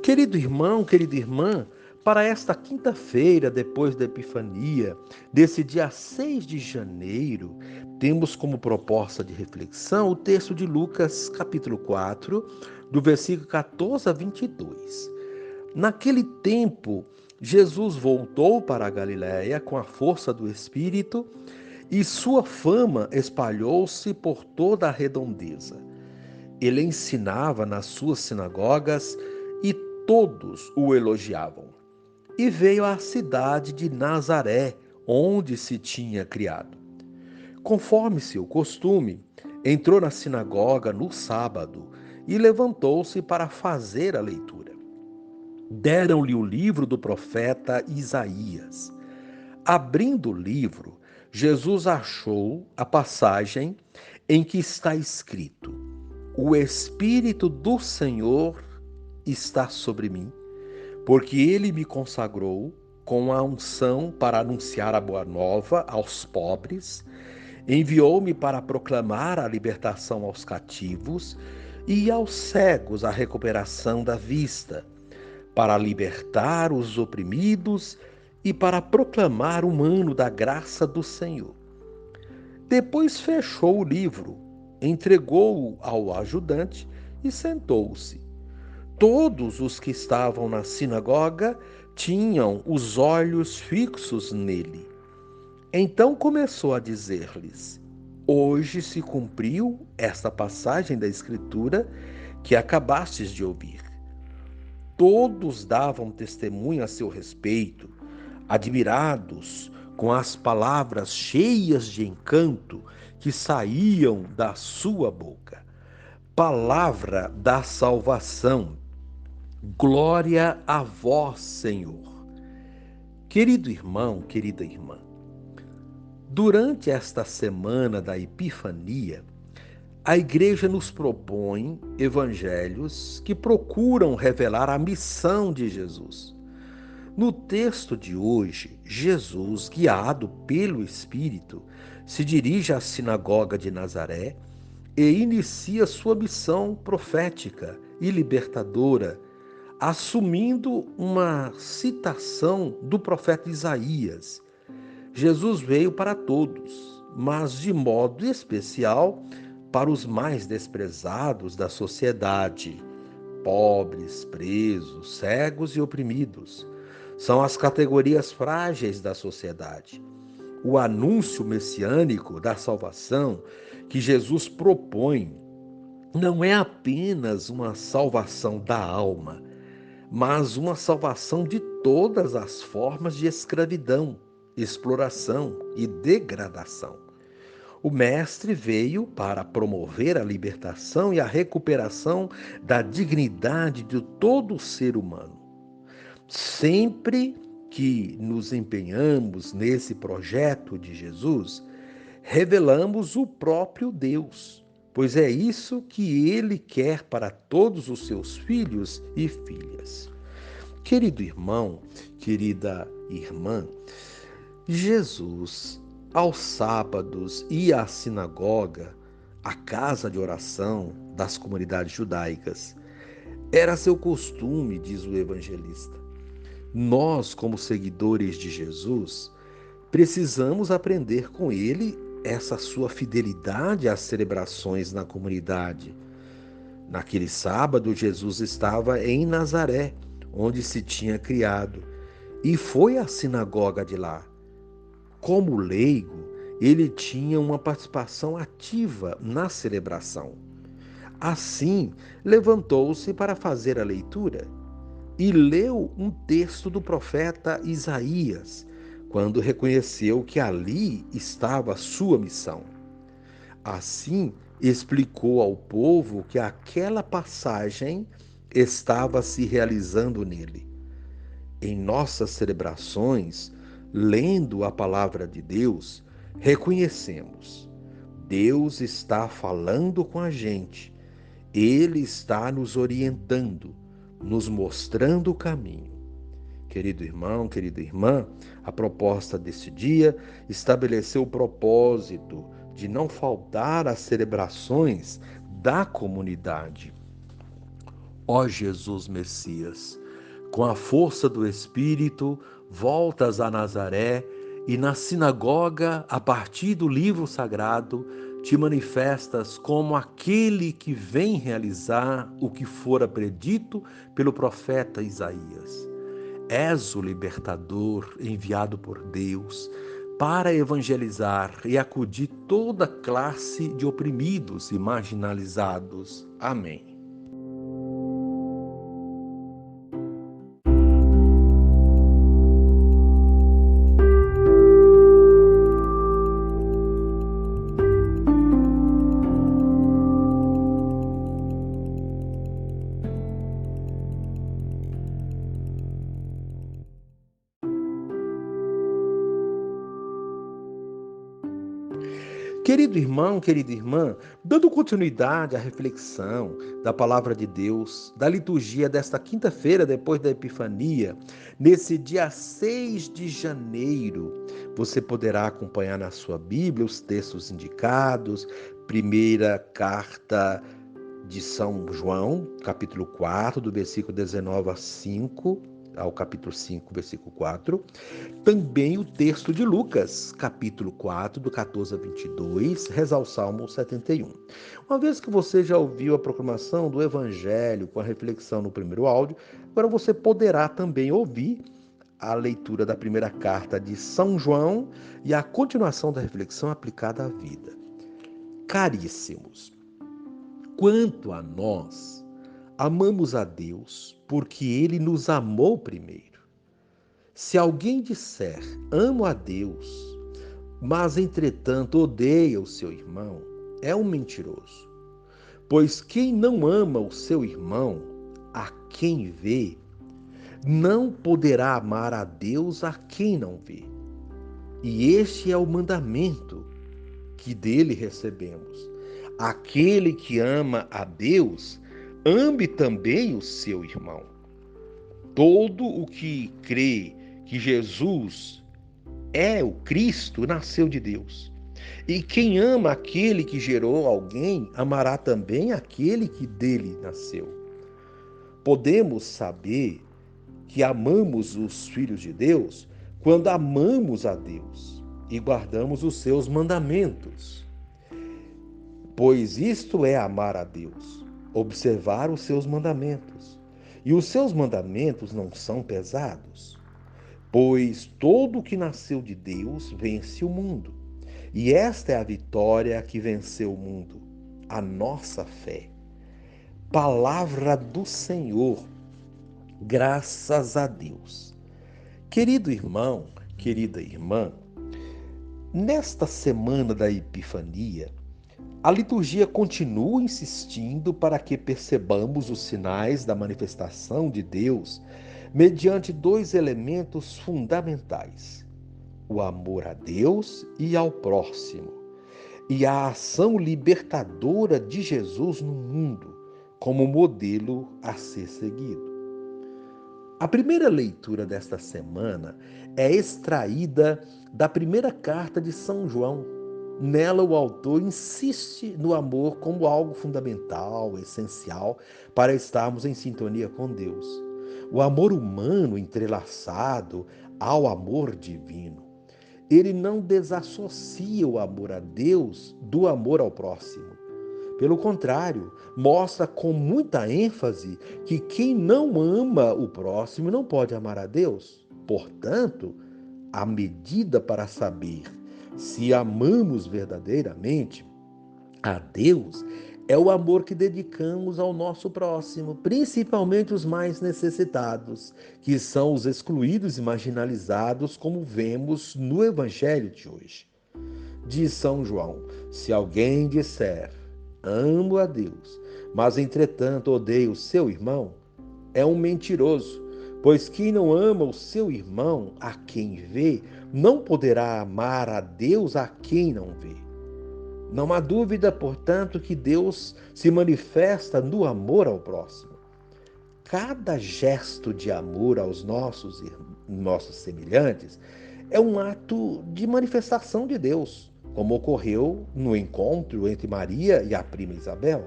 Querido irmão, querida irmã, para esta quinta-feira, depois da Epifania, desse dia 6 de janeiro, temos como proposta de reflexão o texto de Lucas, capítulo 4, do versículo 14 a 22. Naquele tempo, Jesus voltou para a Galiléia com a força do Espírito e sua fama espalhou-se por toda a redondeza. Ele ensinava nas suas sinagogas e todos o elogiavam. E veio à cidade de Nazaré, onde se tinha criado. Conforme seu costume, entrou na sinagoga no sábado e levantou-se para fazer a leitura. Deram-lhe o livro do profeta Isaías. Abrindo o livro, Jesus achou a passagem em que está escrito: O Espírito do Senhor está sobre mim, porque ele me consagrou com a unção para anunciar a boa nova aos pobres, enviou-me para proclamar a libertação aos cativos e aos cegos a recuperação da vista, para libertar os oprimidos e para proclamar o ano da graça do Senhor. Depois fechou o livro, entregou-o ao ajudante e sentou-se. Todos os que estavam na sinagoga tinham os olhos fixos nele. Então começou a dizer-lhes: Hoje se cumpriu esta passagem da Escritura que acabastes de ouvir. Todos davam testemunho a seu respeito, admirados com as palavras cheias de encanto que saíam da sua boca. Palavra da salvação. Glória a vós, Senhor. Querido irmão, querida irmã, durante esta semana da Epifania, a Igreja nos propõe evangelhos que procuram revelar a missão de Jesus. No texto de hoje, Jesus, guiado pelo Espírito, se dirige à sinagoga de Nazaré e inicia sua missão profética e libertadora, assumindo uma citação do profeta Isaías. Jesus veio para todos, mas de modo especial para os mais desprezados da sociedade, pobres, presos, cegos e oprimidos. São as categorias frágeis da sociedade. O anúncio messiânico da salvação que Jesus propõe não é apenas uma salvação da alma, mas uma salvação de todas as formas de escravidão, exploração e degradação. O Mestre veio para promover a libertação e a recuperação da dignidade de todo ser humano. Sempre que nos empenhamos nesse projeto de Jesus, revelamos o próprio Deus, pois é isso que Ele quer para todos os seus filhos e filhas. Querido irmão, querida irmã, Jesus, aos sábados, ia à sinagoga, à casa de oração das comunidades judaicas. Era seu costume, diz o evangelista. Nós, como seguidores de Jesus, precisamos aprender com ele essa sua fidelidade às celebrações na comunidade. Naquele sábado, Jesus estava em Nazaré, onde se tinha criado, e foi à sinagoga de lá. Como leigo, ele tinha uma participação ativa na celebração. Assim, levantou-se para fazer a leitura e leu um texto do profeta Isaías, quando reconheceu que ali estava a sua missão. Assim, explicou ao povo que aquela passagem estava se realizando nele. Em nossas celebrações, lendo a palavra de Deus, reconhecemos: Deus está falando com a gente, Ele está nos orientando, nos mostrando o caminho. Querido irmão, querida irmã, a proposta deste dia estabeleceu o propósito de não faltar às celebrações da comunidade. Ó Jesus Messias, com a força do Espírito, voltas a Nazaré e na sinagoga, a partir do livro sagrado, te manifestas como aquele que vem realizar o que fora predito pelo profeta Isaías. És o libertador enviado por Deus para evangelizar e acudir toda classe de oprimidos e marginalizados. Amém. Querido irmão, querida irmã, dando continuidade à reflexão da palavra de Deus, da liturgia desta quinta-feira, depois da Epifania, nesse dia 6 de janeiro, você poderá acompanhar na sua Bíblia os textos indicados, primeira carta de São João, capítulo 4, do versículo 19 a 5, ao capítulo 5, versículo 4. Também o texto de Lucas, capítulo 4, do 14 a 22, reza o Salmo 71. Uma vez que você já ouviu a proclamação do Evangelho com a reflexão no primeiro áudio, agora você poderá também ouvir a leitura da primeira carta de São João e a continuação da reflexão aplicada à vida. Caríssimos, quanto a nós, amamos a Deus porque Ele nos amou primeiro. Se alguém disser, amo a Deus, mas entretanto odeia o seu irmão, é um mentiroso. Pois quem não ama o seu irmão, a quem vê, não poderá amar a Deus a quem não vê. E este é o mandamento que dele recebemos. Aquele que ama a Deus, ame também o seu irmão. Todo o que crê que Jesus é o Cristo nasceu de Deus. E quem ama aquele que gerou alguém, amará também aquele que dele nasceu. Podemos saber que amamos os filhos de Deus quando amamos a Deus e guardamos os seus mandamentos. Pois isto é amar a Deus, observar os seus mandamentos. E os seus mandamentos não são pesados. Pois todo o que nasceu de Deus vence o mundo. E esta é a vitória que venceu o mundo, a nossa fé. Palavra do Senhor, graças a Deus. Querido irmão, querida irmã, nesta semana da Epifania, a liturgia continua insistindo para que percebamos os sinais da manifestação de Deus mediante dois elementos fundamentais: o amor a Deus e ao próximo, e a ação libertadora de Jesus no mundo como modelo a ser seguido. A primeira leitura desta semana é extraída da primeira carta de São João. Nela, o autor insiste no amor como algo fundamental, essencial para estarmos em sintonia com Deus. O amor humano entrelaçado ao amor divino. Ele não desassocia o amor a Deus do amor ao próximo. Pelo contrário, mostra com muita ênfase que quem não ama o próximo não pode amar a Deus. Portanto, a medida para saber se amamos verdadeiramente a Deus é o amor que dedicamos ao nosso próximo, principalmente os mais necessitados, que são os excluídos e marginalizados, como vemos no Evangelho de hoje. Diz São João: se alguém disser, amo a Deus, mas entretanto odeia o seu irmão, é um mentiroso. Pois quem não ama o seu irmão, a quem vê, não poderá amar a Deus a quem não vê. Não há dúvida, portanto, que Deus se manifesta no amor ao próximo. Cada gesto de amor aos nossos semelhantes é um ato de manifestação de Deus, como ocorreu no encontro entre Maria e a prima Isabel.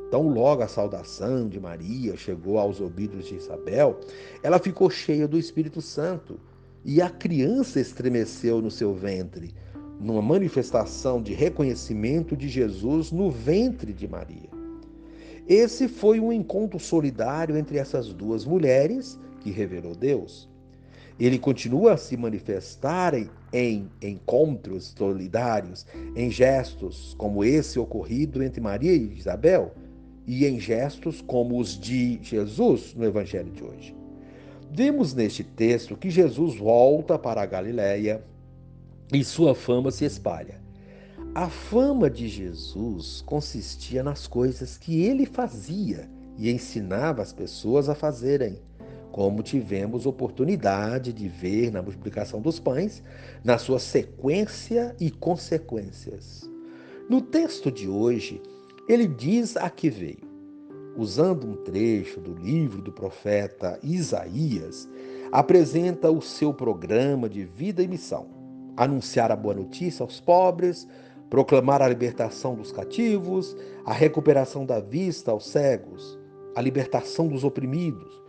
Tão logo a saudação de Maria chegou aos ouvidos de Isabel, ela ficou cheia do Espírito Santo e a criança estremeceu no seu ventre, numa manifestação de reconhecimento de Jesus no ventre de Maria. Esse foi um encontro solidário entre essas duas mulheres que revelou Deus. Ele continua a se manifestar em encontros solidários, em gestos como esse ocorrido entre Maria e Isabel, e em gestos como os de Jesus no Evangelho de hoje. Vemos neste texto que Jesus volta para a Galiléia e sua fama se espalha. A fama de Jesus consistia nas coisas que ele fazia e ensinava as pessoas a fazerem, como tivemos oportunidade de ver na multiplicação dos pães, na sua sequência e consequências. No texto de hoje, ele diz a que veio. Usando um trecho do livro do profeta Isaías, apresenta o seu programa de vida e missão: anunciar a boa notícia aos pobres, proclamar a libertação dos cativos, a recuperação da vista aos cegos, a libertação dos oprimidos,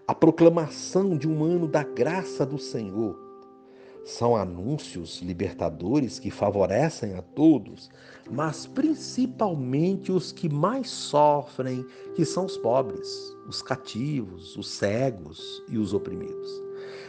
a proclamação de um ano da graça do Senhor. São anúncios libertadores que favorecem a todos, mas principalmente os que mais sofrem, que são os pobres, os cativos, os cegos e os oprimidos.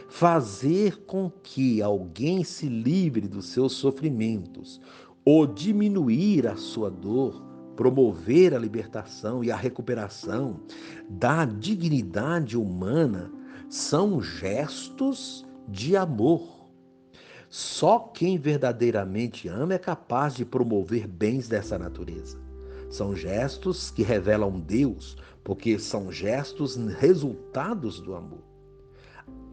Fazer com que alguém se livre dos seus sofrimentos ou diminuir a sua dor, promover a libertação e a recuperação da dignidade humana são gestos de amor. Só quem verdadeiramente ama é capaz de promover bens dessa natureza. São gestos que revelam Deus, porque são gestos resultados do amor.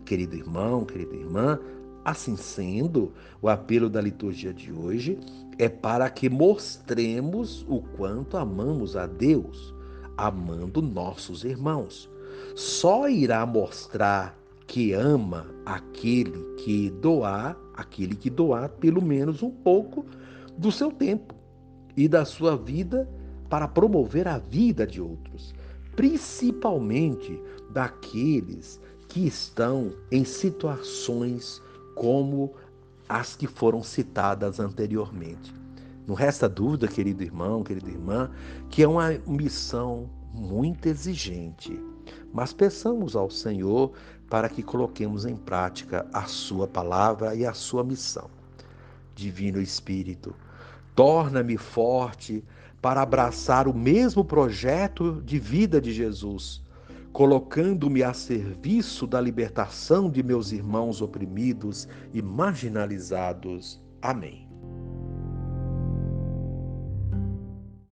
Querido irmão, querida irmã, assim sendo, o apelo da liturgia de hoje é para que mostremos o quanto amamos a Deus, amando nossos irmãos. Só irá mostrar que ama aquele que doar pelo menos um pouco do seu tempo e da sua vida para promover a vida de outros, principalmente daqueles que estão em situações como as que foram citadas anteriormente. Não resta dúvida, querido irmão, querida irmã, que é uma missão muito exigente, mas peçamos ao Senhor para que coloquemos em prática a sua palavra e a sua missão. Divino Espírito, torna-me forte para abraçar o mesmo projeto de vida de Jesus, colocando-me a serviço da libertação de meus irmãos oprimidos e marginalizados. Amém.